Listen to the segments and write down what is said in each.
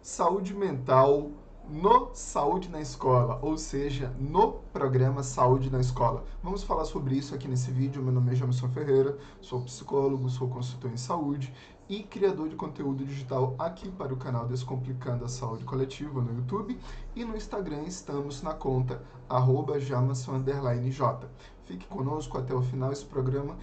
saúde mental no Saúde na Escola, ou seja, no programa Saúde na Escola. Vamos falar sobre isso aqui nesse vídeo. Meu nome é Jamerson Ferreira, sou psicólogo, sou consultor em saúde e criador de conteúdo digital aqui para o canal Descomplicando a Saúde Coletiva no YouTube, e no Instagram estamos na conta @jamerson_j. Fique conosco até o final. Esse programa,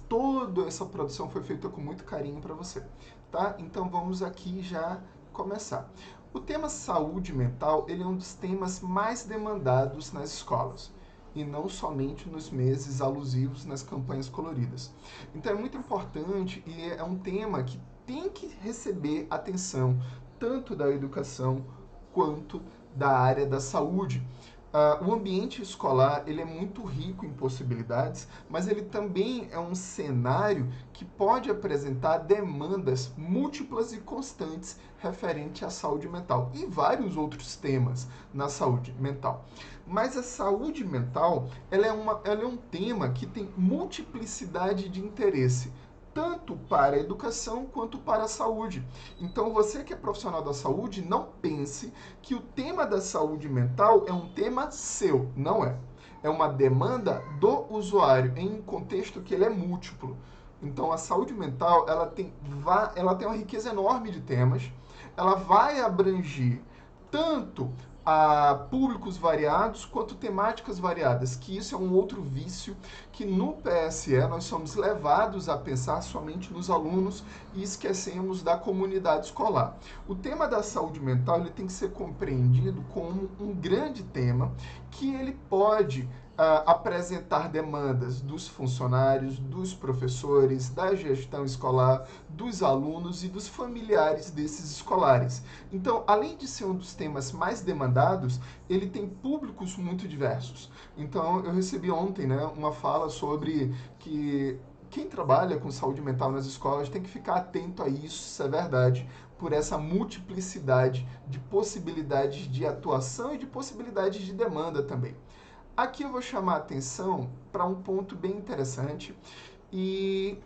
toda essa produção foi feita com muito carinho para você, tá? Então vamos aqui já começar. O tema saúde mental, ele é um dos temas mais demandados nas escolas, e não somente nos meses alusivos nas campanhas coloridas. Então é muito importante e é um tema que tem que receber atenção tanto da educação quanto da área da saúde. O ambiente escolar, ele é muito rico em possibilidades, mas ele também é um cenário que pode apresentar demandas múltiplas e constantes referente à saúde mental e vários outros temas na saúde mental. Mas a saúde mental, ela é um tema que tem multiplicidade de interesse, tanto para a educação quanto para a saúde. Então, você que é profissional da saúde, não pense que o tema da saúde mental é um tema seu. Não é. É uma demanda do usuário em um contexto que ele é múltiplo. Então, a saúde mental, ela tem uma riqueza enorme de temas. Ela vai abranger tanto a públicos variados quanto temáticas variadas, que isso é um outro vício que no PSE nós somos levados a pensar somente nos alunos e esquecemos da comunidade escolar. O tema da saúde mental, ele tem que ser compreendido como um grande tema que ele pode apresentar demandas dos funcionários, dos professores, da gestão escolar, dos alunos e dos familiares desses escolares. Então, além de ser um dos temas mais demandados, ele tem públicos muito diversos. Então, eu recebi ontem, uma fala sobre que quem trabalha com saúde mental nas escolas tem que ficar atento a isso, se é verdade, por essa multiplicidade de possibilidades de atuação e de possibilidades de demanda também. Aqui eu vou chamar a atenção para um ponto bem interessante e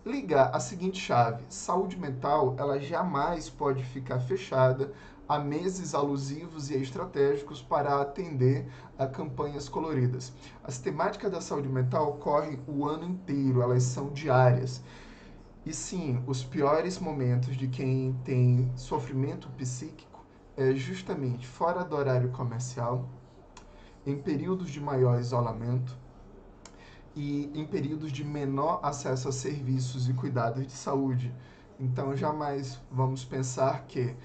ligar a seguinte chave: saúde mental, ela jamais pode ficar fechada a meses alusivos e estratégicos para atender a campanhas coloridas. As temáticas da saúde mental ocorrem o ano inteiro, elas são diárias. E sim, os piores momentos de quem tem sofrimento psíquico é justamente fora do horário comercial, em períodos de maior isolamento e em períodos de menor acesso a serviços e cuidados de saúde. Então, jamais vamos pensar que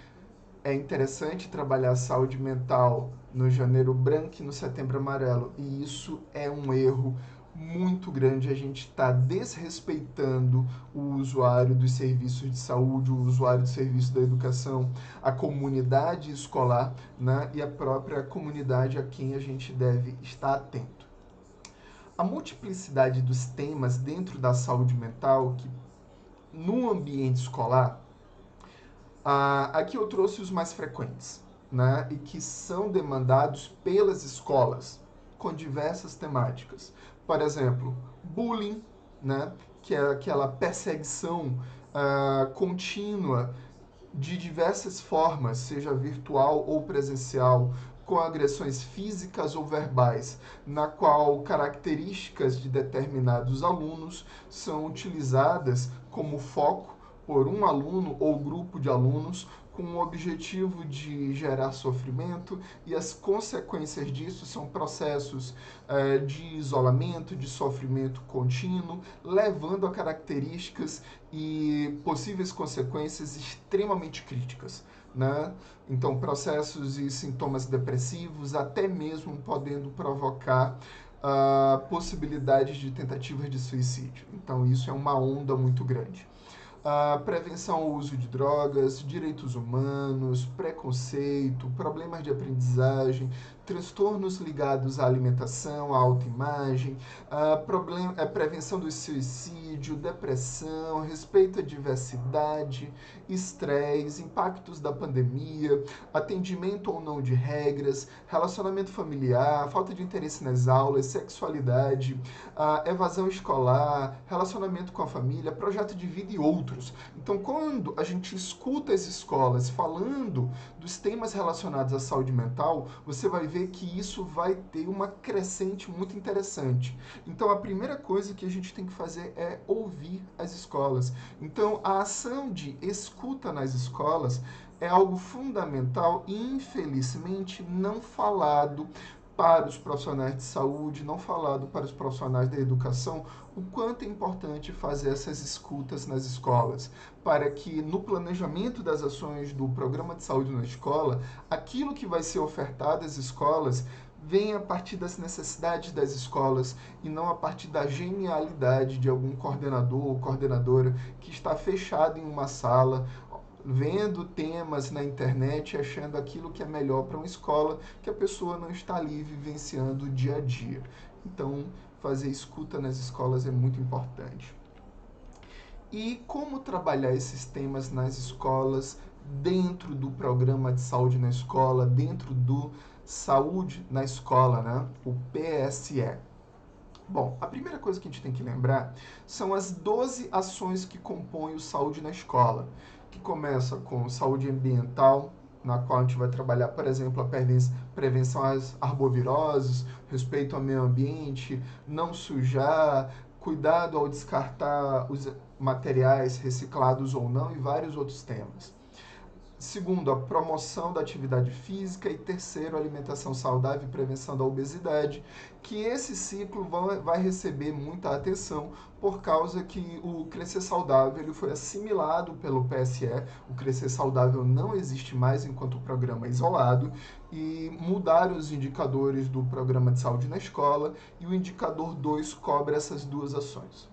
é interessante trabalhar a saúde mental no janeiro branco e no setembro amarelo. E isso é um erro muito grande. A gente está desrespeitando o usuário dos serviços de saúde, o usuário do serviço da educação, a comunidade escolar, e a própria comunidade a quem a gente deve estar atento. A multiplicidade dos temas dentro da saúde mental, que no ambiente escolar, aqui eu trouxe os mais frequentes, e que são demandados pelas escolas com diversas temáticas. Por exemplo, bullying, que é aquela perseguição contínua de diversas formas, seja virtual ou presencial, com agressões físicas ou verbais, na qual características de determinados alunos são utilizadas como foco por um aluno ou grupo de alunos, com o objetivo de gerar sofrimento, e as consequências disso são processos de isolamento, de sofrimento contínuo, levando a características e possíveis consequências extremamente críticas. Então, processos e sintomas depressivos, até mesmo podendo provocar possibilidades de tentativas de suicídio. Então, isso é uma onda muito grande. Prevenção ao uso de drogas, direitos humanos, preconceito, problemas de aprendizagem, transtornos ligados à alimentação, à autoimagem, prevenção do suicídio, depressão, respeito à diversidade, estresse, impactos da pandemia, atendimento ou não de regras, relacionamento familiar, falta de interesse nas aulas, sexualidade, evasão escolar, relacionamento com a família, projeto de vida e outros. outros. Então, quando a gente escuta as escolas falando dos temas relacionados à saúde mental, você vai ver que isso vai ter uma crescente muito interessante. Então, a primeira coisa que a gente tem que fazer é ouvir as escolas. Então, a ação de escuta nas escolas é algo fundamental e, infelizmente, não falado para os profissionais de saúde, não falado para os profissionais da educação, o quanto é importante fazer essas escutas nas escolas, para que no planejamento das ações do programa de saúde na escola, aquilo que vai ser ofertado às escolas venha a partir das necessidades das escolas e não a partir da genialidade de algum coordenador ou coordenadora que está fechado em uma sala, vendo temas na internet, achando aquilo que é melhor para uma escola, que a pessoa não está ali vivenciando o dia a dia. Então, fazer escuta nas escolas é muito importante. E como trabalhar esses temas nas escolas, dentro do programa de saúde na escola, dentro do Saúde na Escola, né? O PSE. Bom, a primeira coisa que a gente tem que lembrar são as 12 ações que compõem o Saúde na Escola, que começa com saúde ambiental, na qual a gente vai trabalhar, por exemplo, a prevenção às arboviroses, respeito ao meio ambiente, não sujar, cuidado ao descartar os materiais reciclados ou não e vários outros temas. Segundo, a promoção da atividade física. E terceiro, a alimentação saudável e prevenção da obesidade, que esse ciclo vai receber muita atenção por causa que o Crescer Saudável ele foi assimilado pelo PSE. O Crescer Saudável não existe mais enquanto programa isolado e mudaram os indicadores do programa de saúde na escola e o indicador 2 cobre essas duas ações.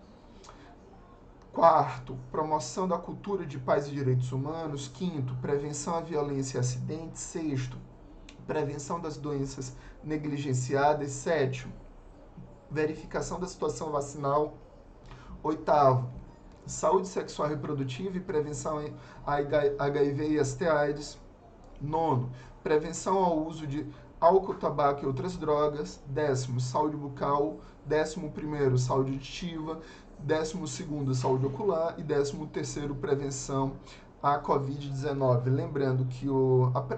Quarto, promoção da cultura de paz e direitos humanos. Quinto, prevenção à violência e acidentes. Sexto, prevenção das doenças negligenciadas. Sétimo, verificação da situação vacinal. Oitavo, saúde sexual e reprodutiva e prevenção a HIV e ST/AIDS. Nono, prevenção ao uso de álcool, tabaco e outras drogas. Décimo, saúde bucal. 11º, saúde auditiva. 12º, saúde ocular. E 13º, prevenção à Covid-19. Lembrando que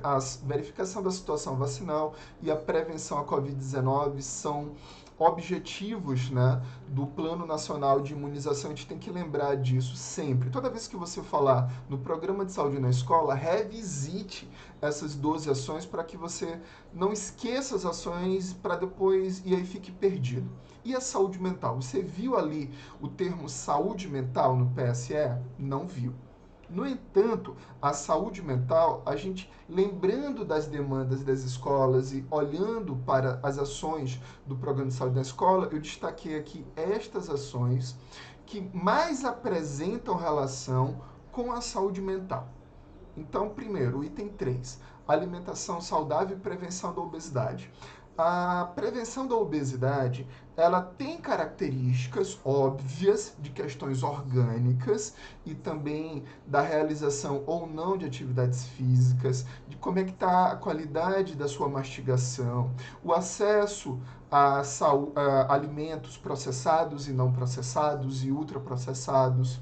a verificação da situação vacinal e a prevenção à Covid-19 são objetivos, né, do Plano Nacional de Imunização. A gente tem que lembrar disso sempre. Toda vez que você falar no programa de saúde na escola, revisite essas 12 ações para que você não esqueça as ações para depois e aí fique perdido. E a saúde mental? Você viu ali o termo saúde mental no PSE? Não viu. No entanto, a saúde mental, a gente lembrando das demandas das escolas e olhando para as ações do programa de saúde da escola, eu destaquei aqui estas ações que mais apresentam relação com a saúde mental. Então, primeiro, o item 3, alimentação saudável e prevenção da obesidade. A prevenção da obesidade, ela tem características óbvias de questões orgânicas e também da realização ou não de atividades físicas, de como é que está a qualidade da sua mastigação, o acesso a alimentos processados e não processados e ultraprocessados,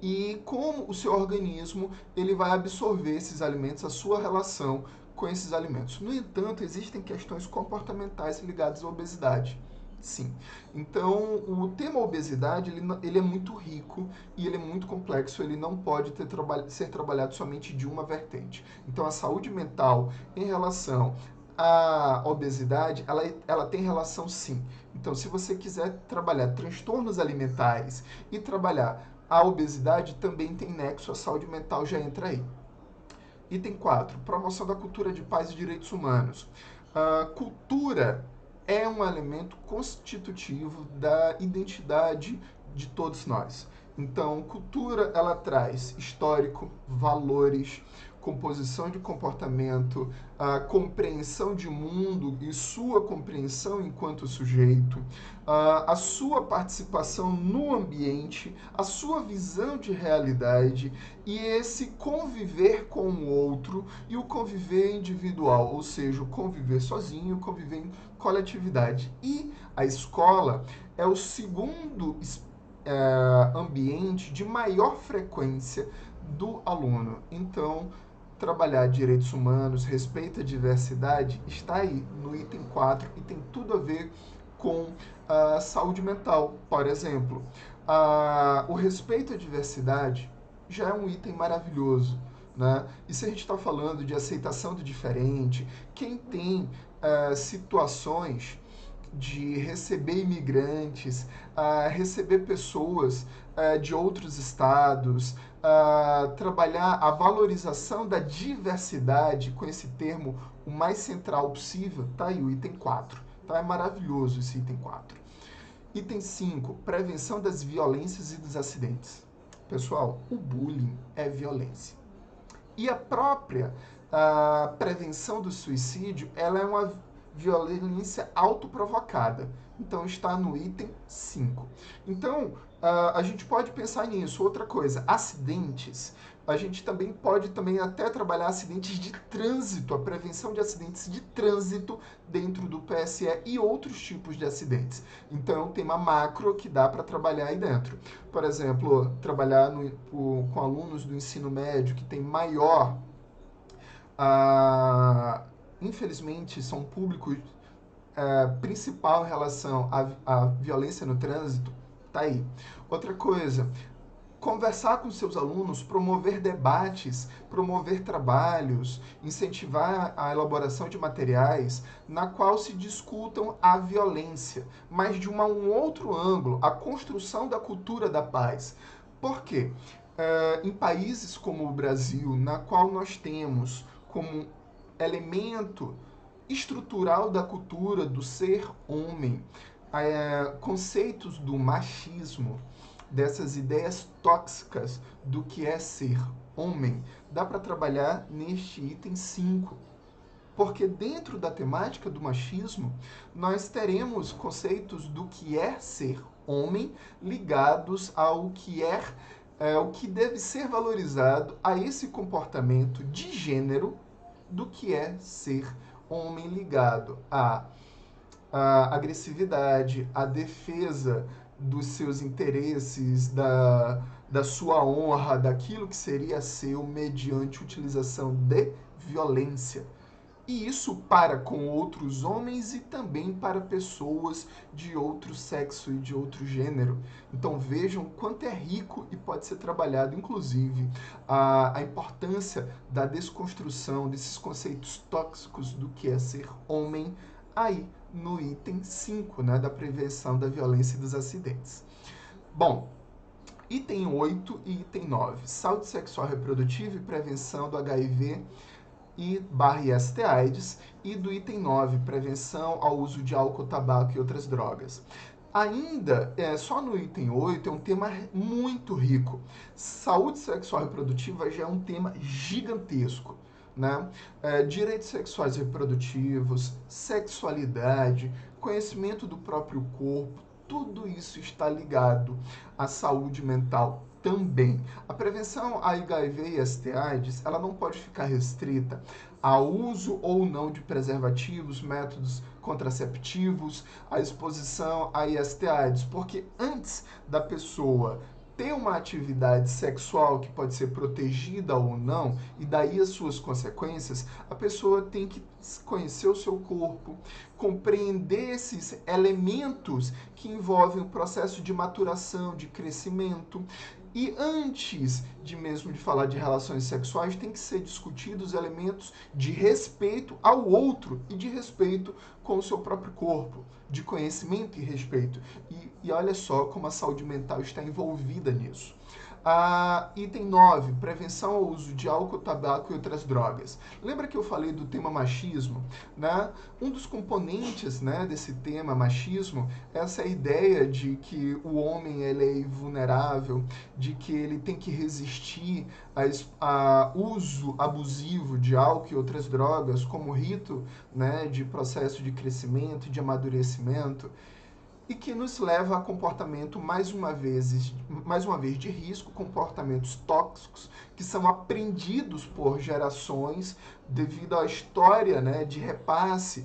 e como o seu organismo ele vai absorver esses alimentos, a sua relação com esses alimentos. No entanto, existem questões comportamentais ligadas à obesidade. Sim. Então, o tema obesidade ele é muito rico e ele é muito complexo, ele não pode ser trabalhado somente de uma vertente. Então, a saúde mental em relação à obesidade, ela tem relação sim. Então, se você quiser trabalhar transtornos alimentares e trabalhar a obesidade, também tem nexo, a saúde mental já entra aí. Item 4, promoção da cultura de paz e direitos humanos. Cultura é um elemento constitutivo da identidade de todos nós. Então, cultura, ela traz histórico, valores, composição de comportamento, a compreensão de mundo e sua compreensão enquanto sujeito, a sua participação no ambiente, a sua visão de realidade e esse conviver com o outro e o conviver individual, ou seja, o conviver sozinho, o conviver em coletividade. E a escola é o segundo ambiente de maior frequência do aluno. Então, trabalhar direitos humanos, respeito à diversidade, está aí no item 4 e tem tudo a ver com a saúde mental. Por exemplo, o respeito à diversidade já é um item maravilhoso, né? E se a gente está falando de aceitação do diferente, quem tem situações de receber imigrantes, receber pessoas de outros estados, trabalhar a valorização da diversidade com esse termo o mais central possível, tá aí o item 4. Tá? É maravilhoso esse item 4. Item 5, prevenção das violências e dos acidentes. Pessoal, o bullying é violência. E a própria prevenção do suicídio, ela é uma violência autoprovocada. Então, está no item 5. Então, a gente pode pensar nisso. Outra coisa, acidentes. A gente também pode até trabalhar acidentes de trânsito, a prevenção de acidentes de trânsito dentro do PSE e outros tipos de acidentes. Então, é um tema macro que dá para trabalhar aí dentro. Por exemplo, trabalhar com alunos do ensino médio que tem maior... infelizmente, são públicos principal em relação à violência no trânsito, tá aí. Outra coisa, conversar com seus alunos, promover debates, promover trabalhos, incentivar a elaboração de materiais na qual se discutam a violência, mas de um outro ângulo, a construção da cultura da paz. Por quê? Em países como o Brasil, na qual nós temos como elemento estrutural da cultura do ser homem, conceitos do machismo, dessas ideias tóxicas do que é ser homem, dá para trabalhar neste item 5. Porque dentro da temática do machismo, nós teremos conceitos do que é ser homem ligados ao que o que deve ser valorizado a esse comportamento de gênero do que é ser homem ligado à agressividade, à defesa dos seus interesses, da sua honra, daquilo que seria seu mediante utilização de violência. E isso para com outros homens e também para pessoas de outro sexo e de outro gênero. Então vejam quanto é rico e pode ser trabalhado, inclusive, a importância da desconstrução desses conceitos tóxicos do que é ser homem aí no item 5, né, da prevenção da violência e dos acidentes. Bom, item 8 e item 9, saúde sexual reprodutiva e prevenção do HIV e IST/AIDS, e do item 9, prevenção ao uso de álcool, tabaco e outras drogas. Ainda, só no item 8, é um tema muito rico. Saúde sexual reprodutiva já é um tema gigantesco, né? Direitos sexuais e reprodutivos, sexualidade, conhecimento do próprio corpo, tudo isso está ligado à saúde mental também. A prevenção a HIV e ST/AIDS, ela não pode ficar restrita ao uso ou não de preservativos, métodos contraceptivos, a exposição a IST/AIDS, porque antes da pessoa ter uma atividade sexual que pode ser protegida ou não, e daí as suas consequências, a pessoa tem que conhecer o seu corpo, compreender esses elementos que envolvem o processo de maturação, de crescimento. E antes de falar de relações sexuais, tem que ser discutidos elementos de respeito ao outro e de respeito com o seu próprio corpo, de conhecimento e respeito. E olha só como a saúde mental está envolvida nisso. Item 9, prevenção ao uso de álcool, tabaco e outras drogas. Lembra que eu falei do tema machismo? Né? Um dos componentes, né, desse tema machismo é essa ideia de que o homem ele é invulnerável, de que ele tem que resistir a uso abusivo de álcool e outras drogas como rito, né, de processo de crescimento, de amadurecimento, e que nos leva a comportamento, mais uma vez de risco, comportamentos tóxicos que são aprendidos por gerações devido à história, né, de repasse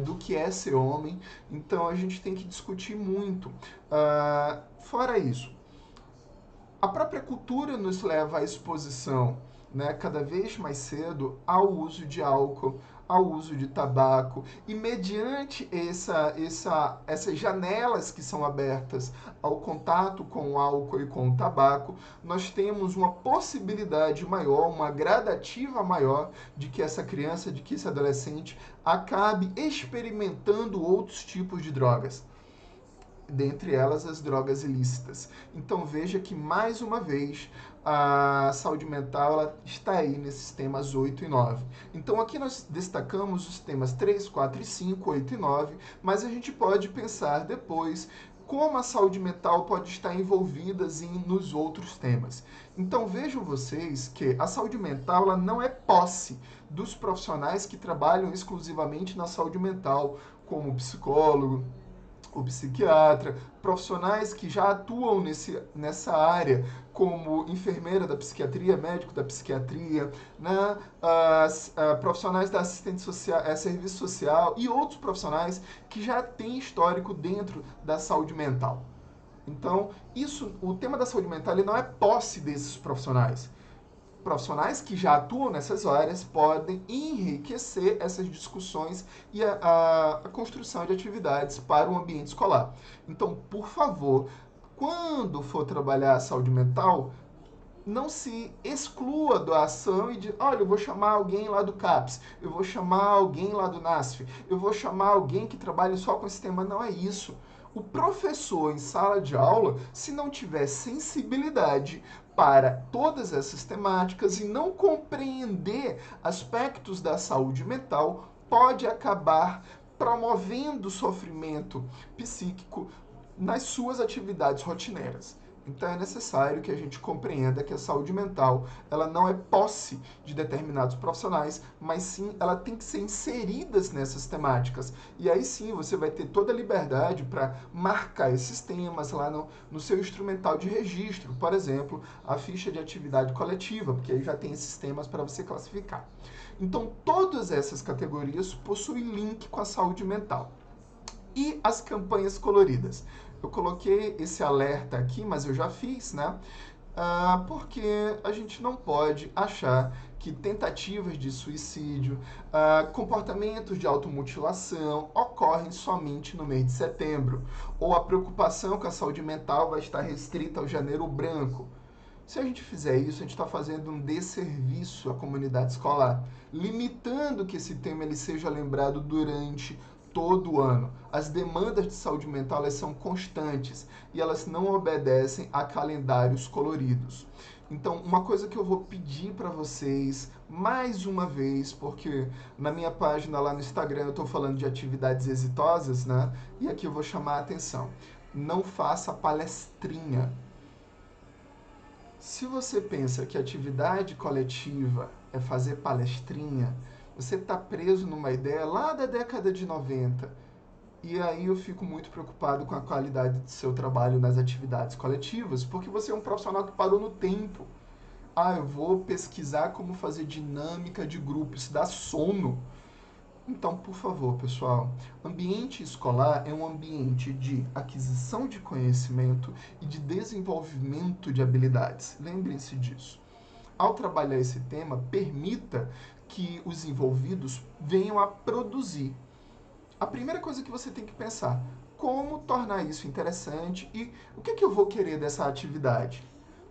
do que é ser homem, então a gente tem que discutir muito. Fora isso, a própria cultura nos leva à exposição, né, cada vez mais cedo ao uso de álcool, ao uso de tabaco, e mediante essas janelas que são abertas ao contato com o álcool e com o tabaco, nós temos uma possibilidade maior, uma gradativa maior de que essa criança, de que esse adolescente acabe experimentando outros tipos de drogas, dentre elas as drogas ilícitas. Então veja que, mais uma vez, a saúde mental ela está aí nesses temas 8 e 9. Então aqui nós destacamos os temas 3, 4 e 5, 8 e 9, mas a gente pode pensar depois como a saúde mental pode estar envolvida nos outros temas. Então vejam vocês que a saúde mental ela não é posse dos profissionais que trabalham exclusivamente na saúde mental, como o psicólogo, o psiquiatra, profissionais que já atuam nessa área, como enfermeira da psiquiatria, médico da psiquiatria, né? Profissionais da assistente social, serviço social e outros profissionais que já têm histórico dentro da saúde mental. Então, o tema da saúde mental ele não é posse desses profissionais. Profissionais que já atuam nessas áreas podem enriquecer essas discussões e a construção de atividades para o ambiente escolar. Então, por favor, quando for trabalhar a saúde mental, não se exclua da ação e de, olha, eu vou chamar alguém lá do CAPS, eu vou chamar alguém lá do NASF, eu vou chamar alguém que trabalhe só com esse tema. Não é isso. O professor em sala de aula, se não tiver sensibilidade para todas essas temáticas e não compreender aspectos da saúde mental, pode acabar promovendo sofrimento psíquico nas suas atividades rotineiras. Então é necessário que a gente compreenda que a saúde mental ela não é posse de determinados profissionais, mas sim ela tem que ser inserida nessas temáticas. E aí sim você vai ter toda a liberdade para marcar esses temas lá no seu instrumental de registro, por exemplo, a ficha de atividade coletiva, porque aí já tem esses temas para você classificar. Então todas essas categorias possuem link com a saúde mental. E as campanhas coloridas? Eu coloquei esse alerta aqui, mas eu já fiz, né? Porque a gente não pode achar que tentativas de suicídio, comportamentos de automutilação ocorrem somente no mês de setembro, ou a preocupação com a saúde mental vai estar restrita ao janeiro branco. Se a gente fizer isso, a gente está fazendo um desserviço à comunidade escolar, limitando que esse tema ele seja lembrado durante todo o ano. As demandas de saúde mental elas são constantes e elas não obedecem a calendários coloridos. Então, uma coisa que eu vou pedir para vocês, mais uma vez, porque na minha página lá no Instagram eu estou falando de atividades exitosas, né? E aqui eu vou chamar a atenção. Não faça palestrinha. Se você pensa que atividade coletiva é fazer palestrinha, você está preso numa ideia lá da década de 90. E aí eu fico muito preocupado com a qualidade do seu trabalho nas atividades coletivas, porque você é um profissional que parou no tempo. Eu vou pesquisar como fazer dinâmica de grupo, isso dá sono. Então, por favor, pessoal, ambiente escolar é um ambiente de aquisição de conhecimento e de desenvolvimento de habilidades. Lembrem-se disso. Ao trabalhar esse tema, permita que os envolvidos venham a produzir. A primeira coisa que você tem que pensar, como tornar isso interessante e o que eu vou querer dessa atividade?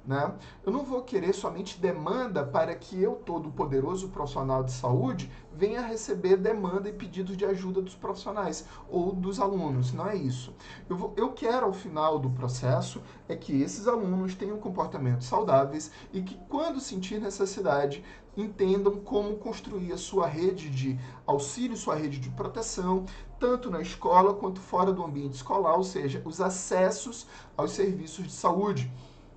Né? Eu não vou querer somente demanda para que eu, todo poderoso profissional de saúde, venha receber demanda e pedidos de ajuda dos profissionais ou dos alunos. Não é isso. Eu quero, ao final do processo, é que esses alunos tenham comportamentos saudáveis e que, quando sentir necessidade, entendam como construir a sua rede de auxílio, sua rede de proteção, tanto na escola quanto fora do ambiente escolar, ou seja, os acessos aos serviços de saúde.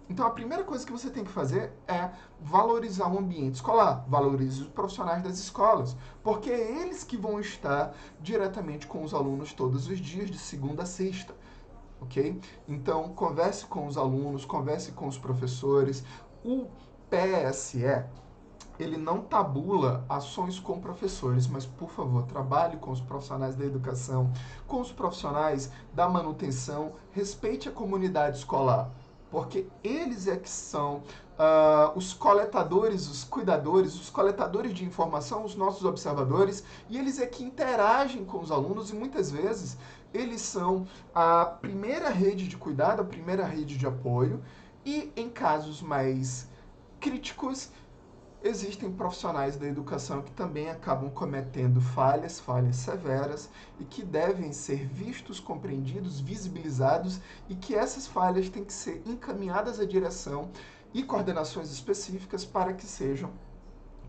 Então, a primeira coisa que você tem que fazer é valorizar o ambiente escolar, valorize os profissionais das escolas, porque é eles que vão estar diretamente com os alunos todos os dias, de segunda a sexta, ok? Então, converse com os alunos, converse com os professores. O PSE, ele não tabula ações com professores, mas, por favor, trabalhe com os profissionais da educação, com os profissionais da manutenção, respeite a comunidade escolar, porque eles é que são os coletadores, os cuidadores, os coletadores de informação, os nossos observadores, e eles é que interagem com os alunos e muitas vezes eles são a primeira rede de cuidado, a primeira rede de apoio, e em casos mais críticos, existem profissionais da educação que também acabam cometendo falhas severas e que devem ser vistos, compreendidos, visibilizados e que essas falhas têm que ser encaminhadas à direção e coordenações específicas para que sejam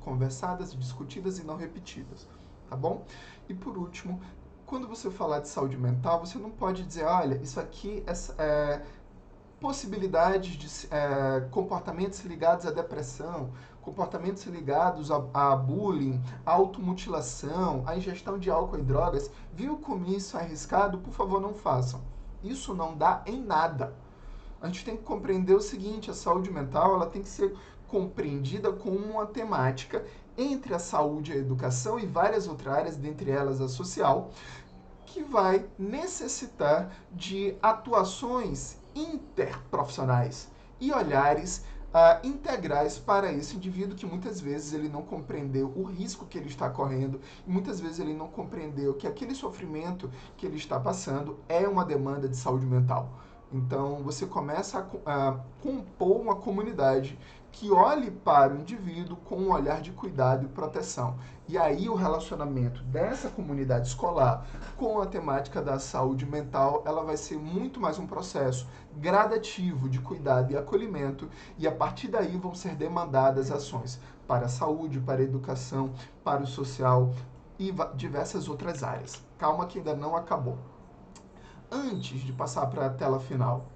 conversadas, discutidas e não repetidas, tá bom? E por último, quando você falar de saúde mental, você não pode dizer, olha, isso aqui é possibilidades de comportamentos ligados à depressão, comportamentos ligados a bullying, a automutilação, a ingestão de álcool e drogas. Viu como isso é arriscado? Por favor, não façam. Isso não dá em nada. A gente tem que compreender o seguinte, a saúde mental ela tem que ser compreendida como uma temática entre a saúde e a educação e várias outras áreas, dentre elas a social, que vai necessitar de atuações interprofissionais e olhares integrais para esse indivíduo que muitas vezes ele não compreendeu o risco que ele está correndo e muitas vezes ele não compreendeu que aquele sofrimento que ele está passando é uma demanda de saúde mental. Então você começa a compor uma comunidade que olhe para o indivíduo com um olhar de cuidado e proteção. E aí o relacionamento dessa comunidade escolar com a temática da saúde mental, ela vai ser muito mais um processo gradativo de cuidado e acolhimento, e a partir daí vão ser demandadas ações para a saúde, para a educação, para o social e diversas outras áreas. Calma que ainda não acabou. Antes de passar para a tela final,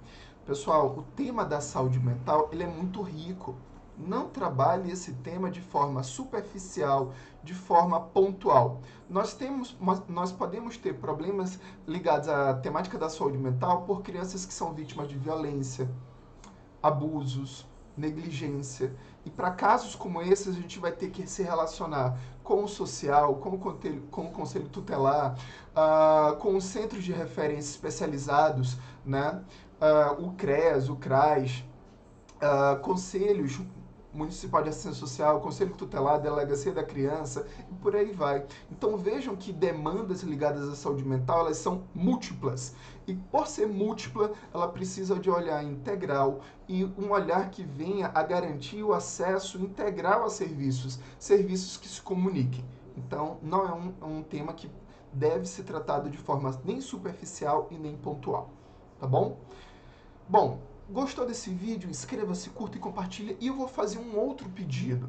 pessoal, o tema da saúde mental ele é muito rico. Não trabalhe esse tema de forma superficial, de forma pontual. Nós podemos ter problemas ligados à temática da saúde mental por crianças que são vítimas de violência, abusos, negligência. E para casos como esses, a gente vai ter que se relacionar com o social, com o conselho tutelar, com os centros de referência especializados, né? O CREAS, o CRAS, conselhos municipal de assistência social, conselho tutelar, delegacia da criança e por aí vai. Então vejam que demandas ligadas à saúde mental, elas são múltiplas. E por ser múltipla, ela precisa de olhar integral e um olhar que venha a garantir o acesso integral a serviços que se comuniquem. Então não é um tema que deve ser tratado de forma nem superficial e nem pontual, tá bom? Bom, gostou desse vídeo? Inscreva-se, curta e compartilha. E eu vou fazer um outro pedido.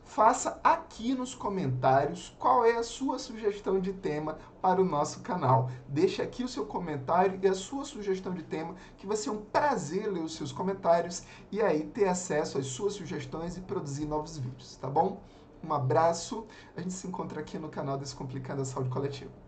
Faça aqui nos comentários qual é a sua sugestão de tema para o nosso canal. Deixe aqui o seu comentário e a sua sugestão de tema, que vai ser um prazer ler os seus comentários e aí ter acesso às suas sugestões e produzir novos vídeos, tá bom? Um abraço, a gente se encontra aqui no canal Descomplicando a Saúde Coletiva.